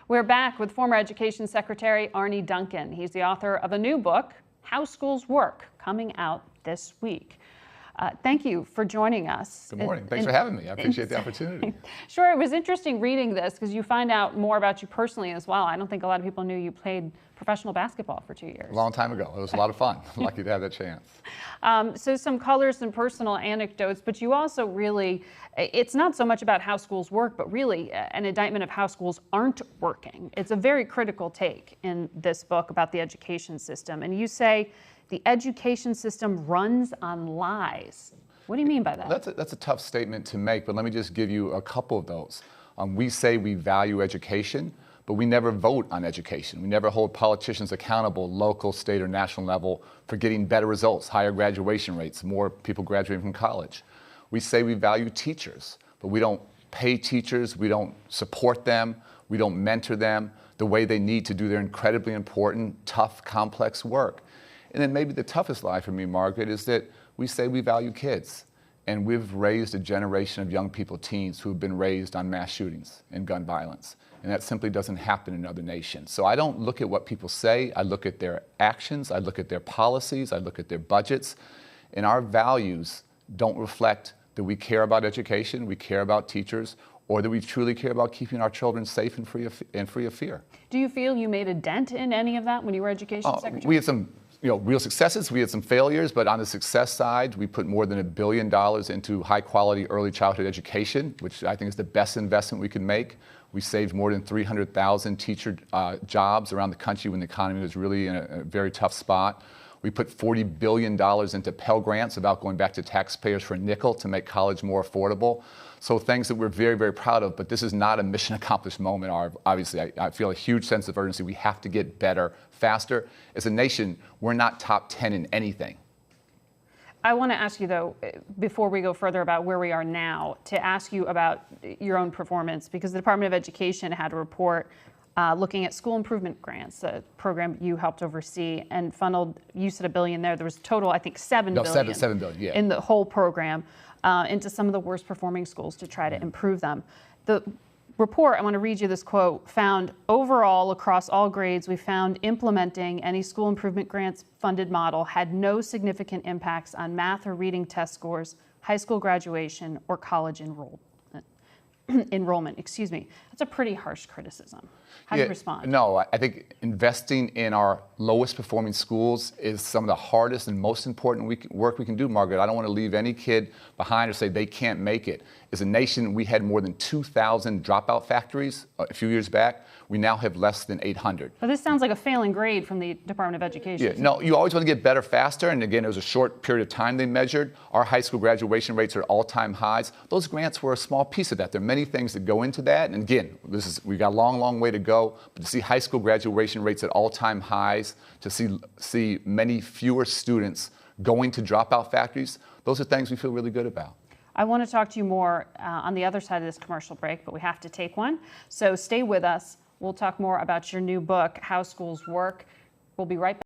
We're back with former Education Secretary Arne Duncan. He's the author of a new book, How Schools Work, coming out this week. Thank you for joining us. Good morning. Thanks for having me. I appreciate the opportunity. Sure. It was interesting reading this because you find out more about you personally as well. I don't think a lot of people knew you played professional basketball for 2 years. A long time ago. It was a lot of fun. Lucky to have that chance. So some colors and personal anecdotes, but you also really, it's not so much about how schools work, but really an indictment of how schools aren't working. It's a very critical take in this book about the education system. And you say, the education system runs on lies. What do you mean by that? That's a tough statement to make, but let me just give you a couple of those. We say we value education, but we never vote on education. We never hold politicians accountable, local, state, or national level, for getting better results, higher graduation rates, more people graduating from college. We say we value teachers, but we don't pay teachers, we don't support them, we don't mentor them the way they need to do their incredibly important, tough, complex work. And then maybe the toughest lie for me, Margaret, is that we say we value kids. And we've raised a generation of young people, teens, who have been raised on mass shootings and gun violence. And that simply doesn't happen in other nations. So I don't look at what people say, I look at their actions, I look at their policies, I look at their budgets. And our values don't reflect that we care about education, we care about teachers, or that we truly care about keeping our children safe and free of fear. Do you feel you made a dent in any of that when you were Education Secretary? We had some real successes. We had some failures, but on the success side, we put more than $1 billion into high-quality early childhood education, which I think is the best investment we can make. We saved more than 300,000 teacher jobs around the country when the economy was really in a very tough spot. We put $40 billion into Pell Grants, about going back to taxpayers for a nickel to make college more affordable. So things that we're very, very proud of, but this is not a mission accomplished moment. Obviously, I feel a huge sense of urgency. We have to get better, faster. As a nation, we're not top 10 in anything. I want to ask you, though, before we go further about where we are now, to ask you about your own performance, because the Department of Education had a report looking at school improvement grants, a program you helped oversee and funneled. You said $1 billion there. There was total, I think, $7 billion. $7 billion, yeah. In the whole program into some of the worst performing schools to try to improve them. The report, I want to read you this quote, found overall across all grades, we found implementing any school improvement grants funded model had no significant impacts on math or reading test scores, high school graduation, or college enrollment. Excuse me. That's a pretty harsh criticism. How do you respond? No, I think investing in our lowest performing schools is some of the hardest and most important work we can do, Margaret. I don't want to leave any kid behind or say they can't make it. As a nation, we had more than 2,000 dropout factories a few years back. We now have less than 800. But this sounds like a failing grade from the Department of Education. Yeah, no, you always want to get better faster. And again, it was a short period of time they measured. Our high school graduation rates are all-time highs. Those grants were a small piece of that. There are many things that go into that. And again, we've got a long, long way to go. But to see high school graduation rates at all-time highs, to see many fewer students going to dropout factories, those are things we feel really good about. I want to talk to you more on the other side of this commercial break, but we have to take one. So stay with us. We'll talk more about your new book, How Schools Work. We'll be right back.